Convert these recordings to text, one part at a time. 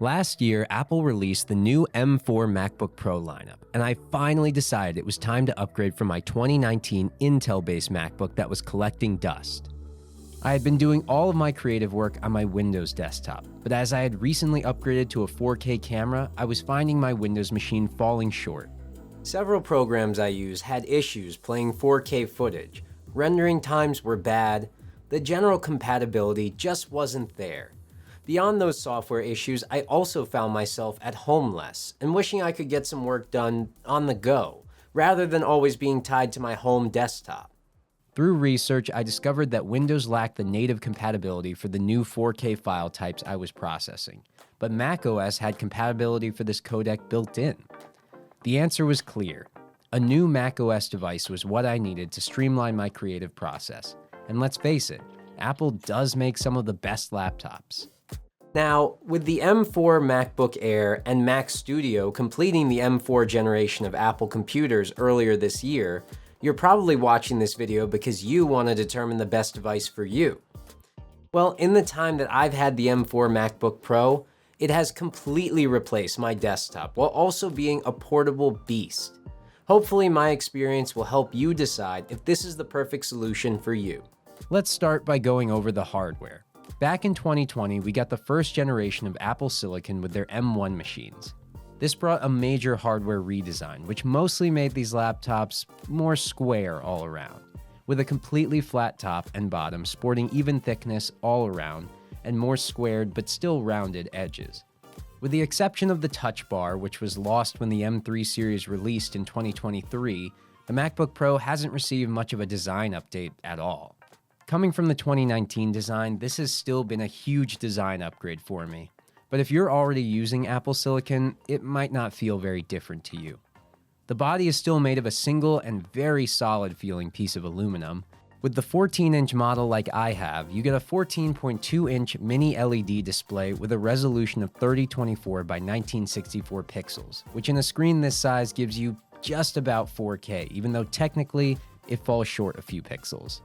Last year, Apple released the new M4 MacBook Pro lineup, and I finally decided it was time to upgrade from my 2019 Intel-based MacBook that was collecting dust. I had been doing all of my creative work on my Windows desktop, but as I had recently upgraded to a 4K camera, I was finding my Windows machine falling short. Several programs I use had issues playing 4K footage, rendering times were bad, the general compatibility just wasn't there. Beyond those software issues, I also found myself at home less and wishing I could get some work done on the go, rather than always being tied to my home desktop. Through research, I discovered that Windows lacked the native compatibility for the new 4K file types I was processing, but macOS had compatibility for this codec built in. The answer was clear. A new macOS device was what I needed to streamline my creative process. And let's face it, Apple does make some of the best laptops. Now, with the M4 MacBook Air and Mac Studio completing the M4 generation of Apple computers earlier this year, you're probably watching this video because you want to determine the best device for you. Well, in the time that I've had the M4 MacBook Pro, it has completely replaced my desktop while also being a portable beast. Hopefully my experience will help you decide if this is the perfect solution for you. Let's start by going over the hardware. Back in 2020, we got the first generation of Apple Silicon with their M1 machines. This brought a major hardware redesign, which mostly made these laptops more square all around, with a completely flat top and bottom sporting even thickness all around and more squared but still rounded edges. With the exception of the Touch Bar, which was lost when the M3 series released in 2023, the MacBook Pro hasn't received much of a design update at all. Coming from the 2019 design, this has still been a huge design upgrade for me. But if you're already using Apple Silicon, it might not feel very different to you. The body is still made of a single and very solid feeling piece of aluminum. With the 14-inch model like I have, you get a 14.2-inch mini LED display with a resolution of 3024 by 1964 pixels, which in a screen this size gives you just about 4K, even though technically it falls short a few pixels.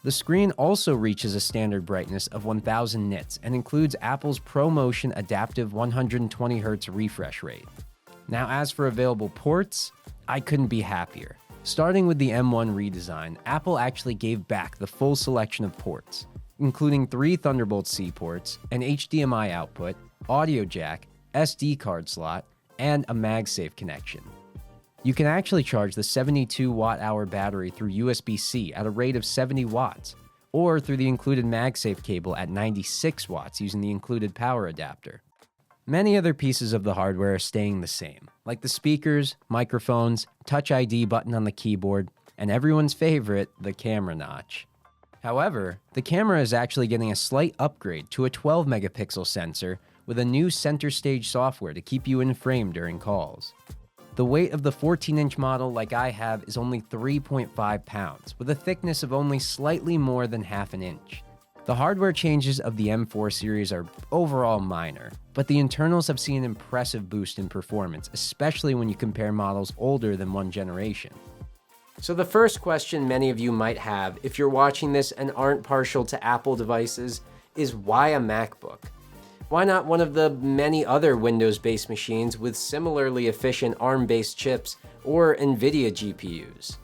The screen also reaches a standard brightness of 1000 nits and includes Apple's ProMotion adaptive 120Hz refresh rate. Now, as for available ports, I couldn't be happier. Starting with the M1 redesign, Apple actually gave back the full selection of ports, including 3 Thunderbolt C ports, an HDMI output, audio jack, SD card slot, and a MagSafe connection. You can actually charge the 72 watt-hour battery through USB-C at a rate of 70 watts, or through the included MagSafe cable at 96 watts using the included power adapter. Many other pieces of the hardware are staying the same, like the speakers, microphones, Touch ID button on the keyboard, and everyone's favorite, the camera notch. However, the camera is actually getting a slight upgrade to a 12-megapixel sensor with a new center stage software to keep you in frame during calls. The weight of the 14-inch model like I have is only 3.5 pounds, with a thickness of only slightly more than half an inch. The hardware changes of the M4 series are overall minor, but the internals have seen an impressive boost in performance, especially when you compare models older than one generation. So the first question many of you might have if you're watching this and aren't partial to Apple devices is why a MacBook? Why not one of the many other Windows-based machines with similarly efficient ARM-based chips or NVIDIA GPUs?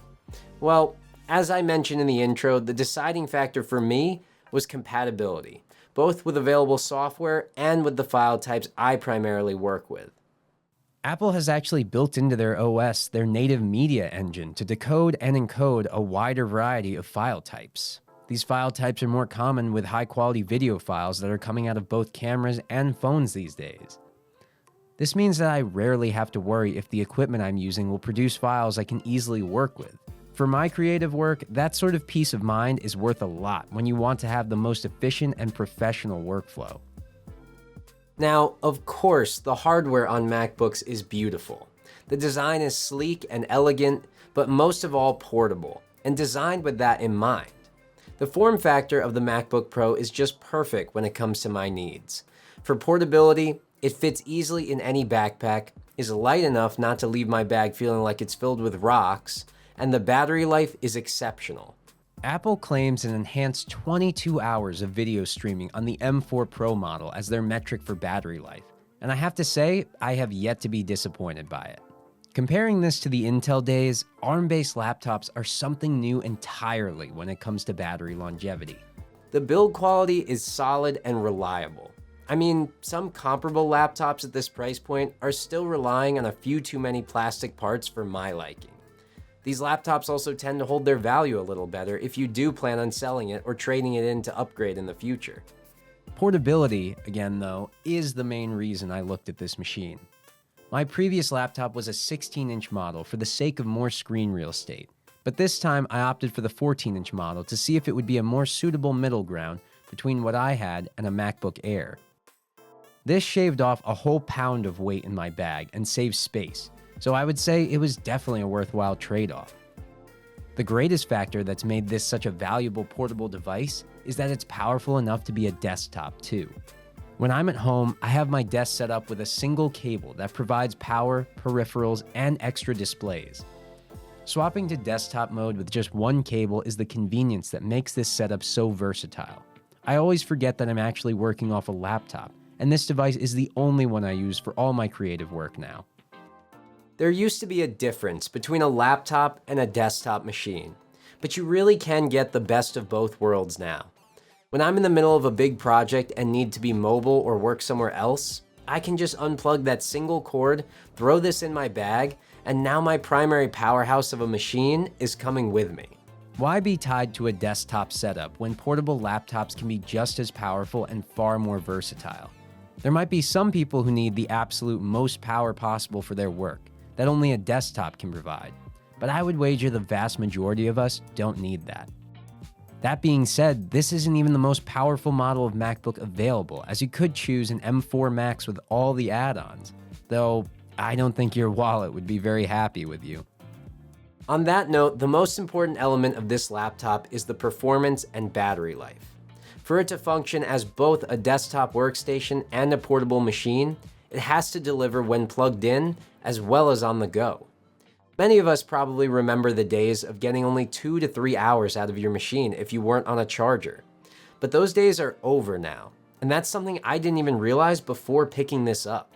Well, as I mentioned in the intro, the deciding factor for me was compatibility, both with available software and with the file types I primarily work with. Apple has actually built into their OS their native media engine to decode and encode a wider variety of file types. These file types are more common with high-quality video files that are coming out of both cameras and phones these days. This means that I rarely have to worry if the equipment I'm using will produce files I can easily work with. For my creative work, that sort of peace of mind is worth a lot when you want to have the most efficient and professional workflow. Now, of course, the hardware on MacBooks is beautiful. The design is sleek and elegant, but most of all portable, and designed with that in mind. The form factor of the MacBook Pro is just perfect when it comes to my needs. For portability, it fits easily in any backpack, is light enough not to leave my bag feeling like it's filled with rocks, and the battery life is exceptional. Apple claims an enhanced 22 hours of video streaming on the M4 Pro model as their metric for battery life, and I have to say, I have yet to be disappointed by it. Comparing this to the Intel days, ARM-based laptops are something new entirely when it comes to battery longevity. The build quality is solid and reliable. I mean, some comparable laptops at this price point are still relying on a few too many plastic parts for my liking. These laptops also tend to hold their value a little better if you do plan on selling it or trading it in to upgrade in the future. Portability, again though, is the main reason I looked at this machine. My previous laptop was a 16-inch model for the sake of more screen real estate, but this time I opted for the 14-inch model to see if it would be a more suitable middle ground between what I had and a MacBook Air. This shaved off a whole pound of weight in my bag and saved space, so I would say it was definitely a worthwhile trade-off. The greatest factor that's made this such a valuable portable device is that it's powerful enough to be a desktop too. When I'm at home, I have my desk set up with a single cable that provides power, peripherals, and extra displays. Swapping to desktop mode with just one cable is the convenience that makes this setup so versatile. I always forget that I'm actually working off a laptop, and this device is the only one I use for all my creative work now. There used to be a difference between a laptop and a desktop machine, but you really can get the best of both worlds now. When I'm in the middle of a big project and need to be mobile or work somewhere else, I can just unplug that single cord, throw this in my bag, and now my primary powerhouse of a machine is coming with me. Why be tied to a desktop setup when portable laptops can be just as powerful and far more versatile? There might be some people who need the absolute most power possible for their work that only a desktop can provide, but I would wager the vast majority of us don't need that. That being said, this isn't even the most powerful model of MacBook available, as you could choose an M4 Max with all the add-ons, though I don't think your wallet would be very happy with you. On that note, the most important element of this laptop is the performance and battery life. For it to function as both a desktop workstation and a portable machine, it has to deliver when plugged in as well as on the go. Many of us probably remember the days of getting only 2 to 3 hours out of your machine if you weren't on a charger. But those days are over now, and that's something I didn't even realize before picking this up.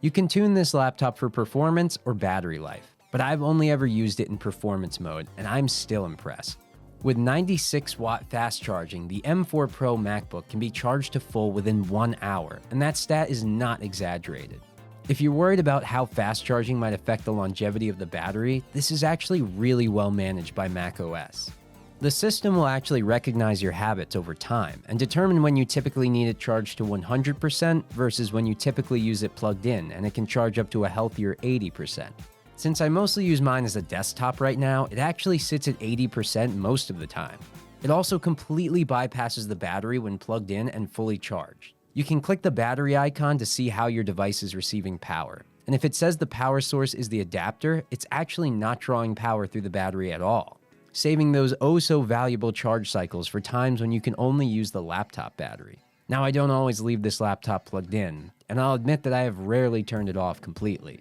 You can tune this laptop for performance or battery life, but I've only ever used it in performance mode, and I'm still impressed. With 96-watt fast charging, the M4 Pro MacBook can be charged to full within 1 hour, and that stat is not exaggerated. If you're worried about how fast charging might affect the longevity of the battery, this is actually really well managed by macOS. The system will actually recognize your habits over time and determine when you typically need it charged to 100% versus when you typically use it plugged in, and it can charge up to a healthier 80%. Since I mostly use mine as a desktop right now, it actually sits at 80% most of the time. It also completely bypasses the battery when plugged in and fully charged. You can click the battery icon to see how your device is receiving power. And if it says the power source is the adapter, it's actually not drawing power through the battery at all, saving those oh-so-valuable charge cycles for times when you can only use the laptop battery. Now, I don't always leave this laptop plugged in, and I'll admit that I have rarely turned it off completely.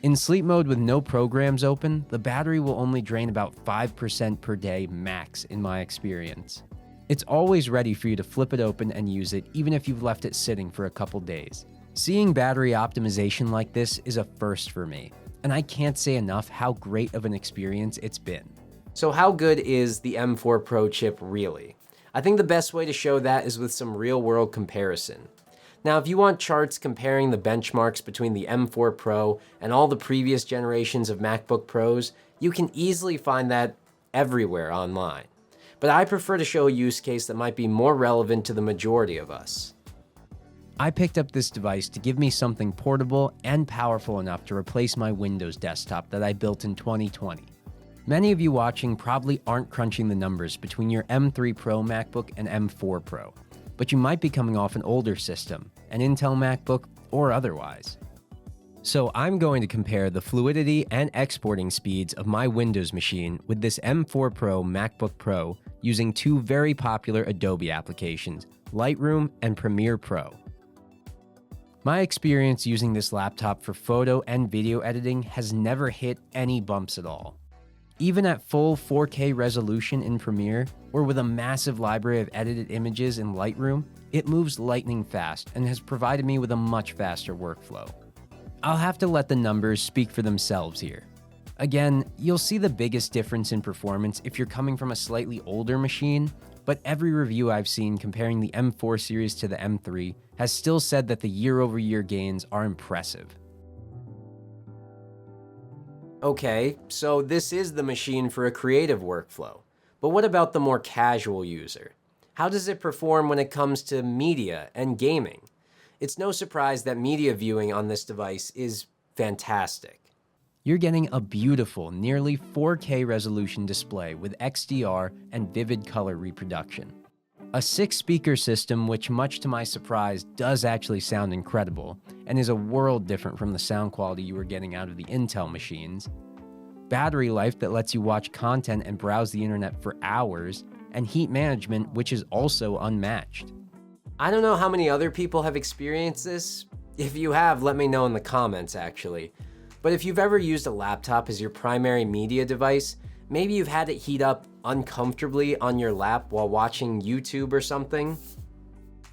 In sleep mode with no programs open, the battery will only drain about 5% per day max in my experience. It's always ready for you to flip it open and use it, even if you've left it sitting for a couple days. Seeing battery optimization like this is a first for me, and I can't say enough how great of an experience it's been. So how good is the M4 Pro chip really? I think the best way to show that is with some real-world comparison. Now, if you want charts comparing the benchmarks between the M4 Pro and all the previous generations of MacBook Pros, you can easily find that everywhere online. But I prefer to show a use case that might be more relevant to the majority of us. I picked up this device to give me something portable and powerful enough to replace my Windows desktop that I built in 2020. Many of you watching probably aren't crunching the numbers between your M3 Pro MacBook and M4 Pro, but you might be coming off an older system, an Intel MacBook, or otherwise. So I'm going to compare the fluidity and exporting speeds of my Windows machine with this M4 Pro MacBook Pro using two very popular Adobe applications, Lightroom and Premiere Pro. My experience using this laptop for photo and video editing has never hit any bumps at all. Even at full 4K resolution in Premiere, or with a massive library of edited images in Lightroom, it moves lightning fast and has provided me with a much faster workflow. I'll have to let the numbers speak for themselves here. Again, you'll see the biggest difference in performance if you're coming from a slightly older machine, but every review I've seen comparing the M4 series to the M3 has still said that the year-over-year gains are impressive. Okay, so this is the machine for a creative workflow, but what about the more casual user? How does it perform when it comes to media and gaming? It's no surprise that media viewing on this device is fantastic. You're getting a beautiful, nearly 4K resolution display with XDR and vivid color reproduction. A 6-speaker system which, much to my surprise, does actually sound incredible and is a world different from the sound quality you were getting out of the Intel machines. Battery life that lets you watch content and browse the internet for hours, and heat management which is also unmatched. I don't know how many other people have experienced this. If you have, let me know in the comments actually. But if you've ever used a laptop as your primary media device, maybe you've had it heat up uncomfortably on your lap while watching YouTube or something.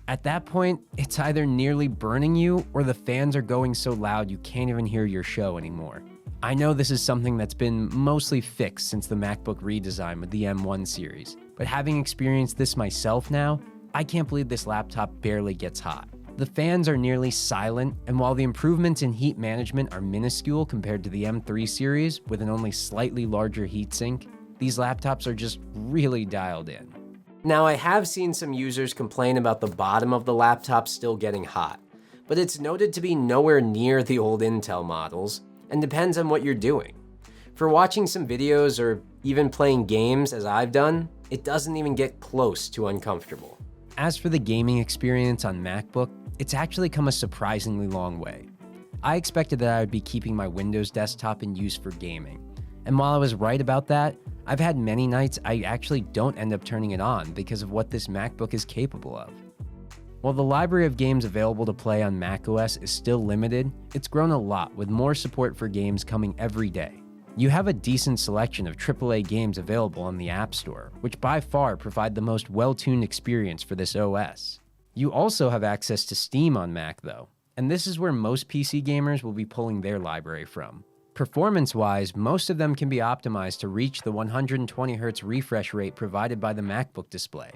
At that point, it's either nearly burning you or the fans are going so loud you can't even hear your show anymore. I know this is something that's been mostly fixed since the MacBook redesign with the M1 series, but having experienced this myself now, I can't believe this laptop barely gets hot. The fans are nearly silent, and while the improvements in heat management are minuscule compared to the M3 series with an only slightly larger heatsink, these laptops are just really dialed in. Now, I have seen some users complain about the bottom of the laptop still getting hot, but it's noted to be nowhere near the old Intel models, and depends on what you're doing. For watching some videos or even playing games, as I've done, it doesn't even get close to uncomfortable. As for the gaming experience on MacBook, it's actually come a surprisingly long way. I expected that I would be keeping my Windows desktop in use for gaming, and while I was right about that, I've had many nights I actually don't end up turning it on because of what this MacBook is capable of. While the library of games available to play on macOS is still limited, it's grown a lot with more support for games coming every day. You have a decent selection of AAA games available on the App Store, which by far provide the most well-tuned experience for this OS. You also have access to Steam on Mac though, and this is where most PC gamers will be pulling their library from. Performance-wise, most of them can be optimized to reach the 120Hz refresh rate provided by the MacBook display.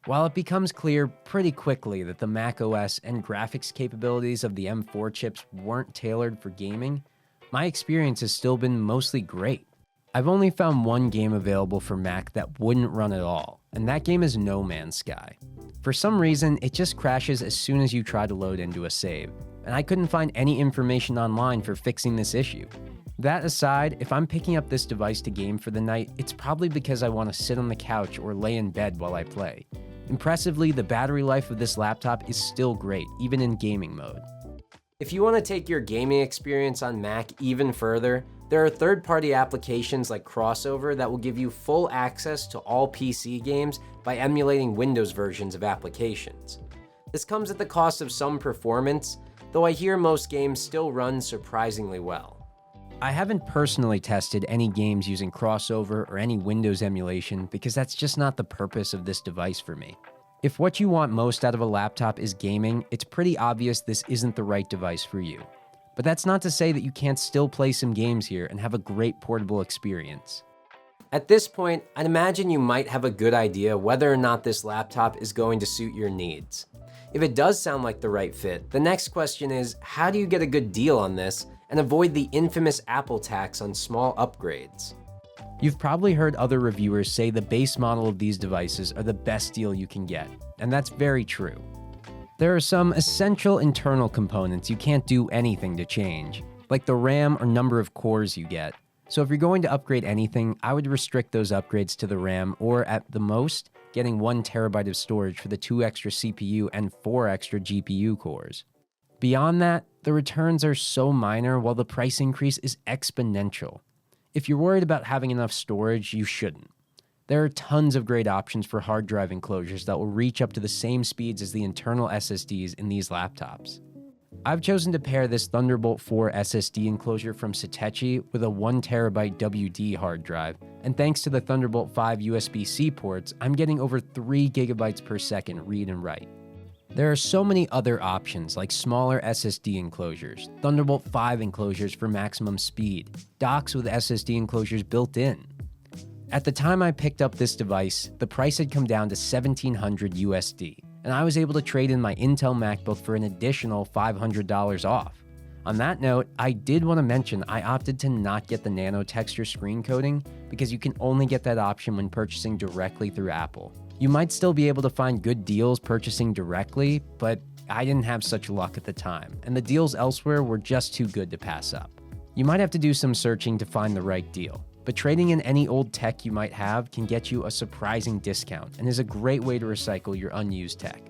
While it becomes clear pretty quickly that the macOS and graphics capabilities of the M4 chips weren't tailored for gaming, my experience has still been mostly great. I've only found one game available for Mac that wouldn't run at all, and that game is No Man's Sky. For some reason, it just crashes as soon as you try to load into a save, and I couldn't find any information online for fixing this issue. That aside, if I'm picking up this device to game for the night, it's probably because I want to sit on the couch or lay in bed while I play. Impressively, the battery life of this laptop is still great, even in gaming mode. If you want to take your gaming experience on Mac even further, there are third-party applications like Crossover that will give you full access to all PC games by emulating Windows versions of applications. This comes at the cost of some performance, though I hear most games still run surprisingly well. I haven't personally tested any games using Crossover or any Windows emulation because that's just not the purpose of this device for me. If what you want most out of a laptop is gaming, it's pretty obvious this isn't the right device for you. But that's not to say that you can't still play some games here and have a great portable experience. At this point, I'd imagine you might have a good idea whether or not this laptop is going to suit your needs. If it does sound like the right fit, the next question is, how do you get a good deal on this and avoid the infamous Apple tax on small upgrades? You've probably heard other reviewers say the base model of these devices are the best deal you can get, and that's very true. There are some essential internal components you can't do anything to change, like the RAM or number of cores you get. So if you're going to upgrade anything, I would restrict those upgrades to the RAM, or at the most, getting 1 terabyte of storage for the 2 extra CPU and 4 extra GPU cores. Beyond that, the returns are so minor while the price increase is exponential. If you're worried about having enough storage, you shouldn't. There are tons of great options for hard drive enclosures that will reach up to the same speeds as the internal SSDs in these laptops. I've chosen to pair this Thunderbolt 4 SSD enclosure from Satechi with a 1 terabyte WD hard drive, and thanks to the Thunderbolt 5 USB-C ports, I'm getting over 3 gigabytes per second read and write. There are so many other options like smaller SSD enclosures, Thunderbolt 5 enclosures for maximum speed, docks with SSD enclosures built in. At the time I picked up this device, the price had come down to $1,700 USD, and I was able to trade in my Intel MacBook for an additional $500 off. On that note, I did want to mention I opted to not get the nano texture screen coating because you can only get that option when purchasing directly through Apple. You might still be able to find good deals purchasing directly, but I didn't have such luck at the time, and the deals elsewhere were just too good to pass up. You might have to do some searching to find the right deal, but trading in any old tech you might have can get you a surprising discount and is a great way to recycle your unused tech.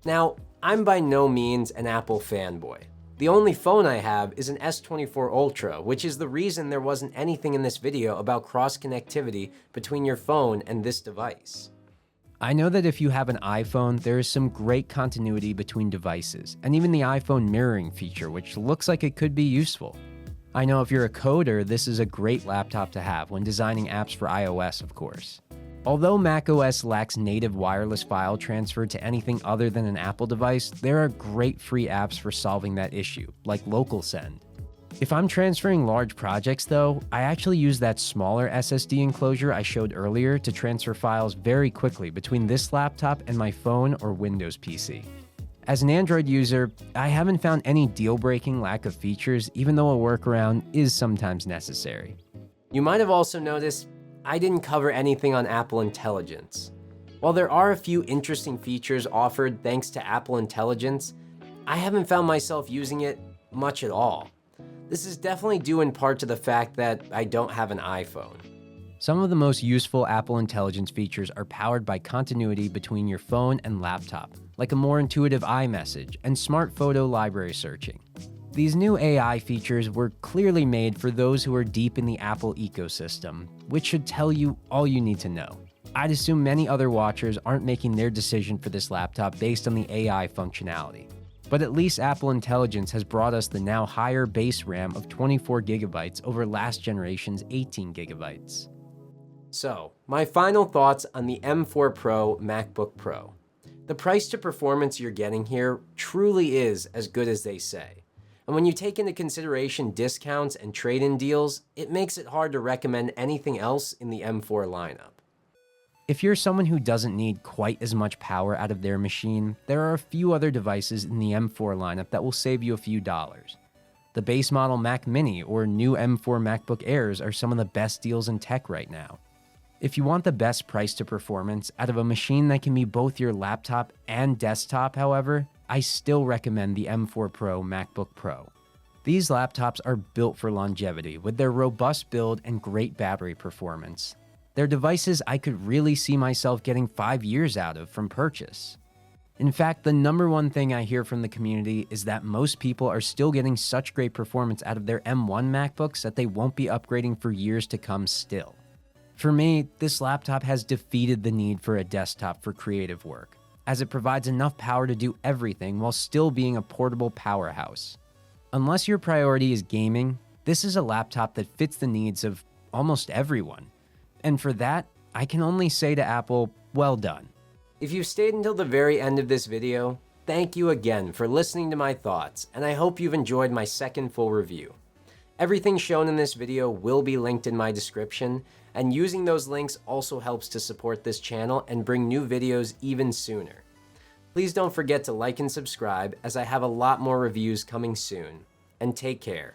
Now, I'm by no means an Apple fanboy. The only phone I have is an S24 Ultra, which is the reason there wasn't anything in this video about cross-connectivity between your phone and this device. I know that if you have an iPhone, there is some great continuity between devices, and even the iPhone mirroring feature, which looks like it could be useful. I know if you're a coder, this is a great laptop to have when designing apps for iOS, of course. Although macOS lacks native wireless file transfer to anything other than an Apple device, there are great free apps for solving that issue, like Local Send. If I'm transferring large projects though, I actually use that smaller SSD enclosure I showed earlier to transfer files very quickly between this laptop and my phone or Windows PC. As an Android user, I haven't found any deal-breaking lack of features, even though a workaround is sometimes necessary. You might have also noticed I didn't cover anything on Apple Intelligence. While there are a few interesting features offered thanks to Apple Intelligence, I haven't found myself using it much at all. This is definitely due in part to the fact that I don't have an iPhone. Some of the most useful Apple Intelligence features are powered by continuity between your phone and laptop, like a more intuitive iMessage and smart photo library searching. These new AI features were clearly made for those who are deep in the Apple ecosystem, which should tell you all you need to know. I'd assume many other watchers aren't making their decision for this laptop based on the AI functionality. But at least Apple Intelligence has brought us the now higher base RAM of 24 gigabytes over last generation's 18 gigabytes. So, my final thoughts on the M4 Pro MacBook Pro. The price to performance you're getting here truly is as good as they say. And when you take into consideration discounts and trade-in deals, it makes it hard to recommend anything else in the M4 lineup. If you're someone who doesn't need quite as much power out of their machine, there are a few other devices in the M4 lineup that will save you a few dollars. The base model Mac Mini or new M4 MacBook Airs are some of the best deals in tech right now. If you want the best price to performance out of a machine that can be both your laptop and desktop, however, I still recommend the M4 Pro MacBook Pro. These laptops are built for longevity with their robust build and great battery performance. They're devices I could really see myself getting 5 years out of from purchase. In fact, the number one thing I hear from the community is that most people are still getting such great performance out of their M1 MacBooks that they won't be upgrading for years to come still. For me, this laptop has defeated the need for a desktop for creative work, as it provides enough power to do everything while still being a portable powerhouse. Unless your priority is gaming, this is a laptop that fits the needs of almost everyone. And for that, I can only say to Apple, well done. If you stayed until the very end of this video, thank you again for listening to my thoughts, and I hope you've enjoyed my second full review. Everything shown in this video will be linked in my description, and using those links also helps to support this channel and bring new videos even sooner. Please don't forget to like and subscribe, as I have a lot more reviews coming soon. And take care.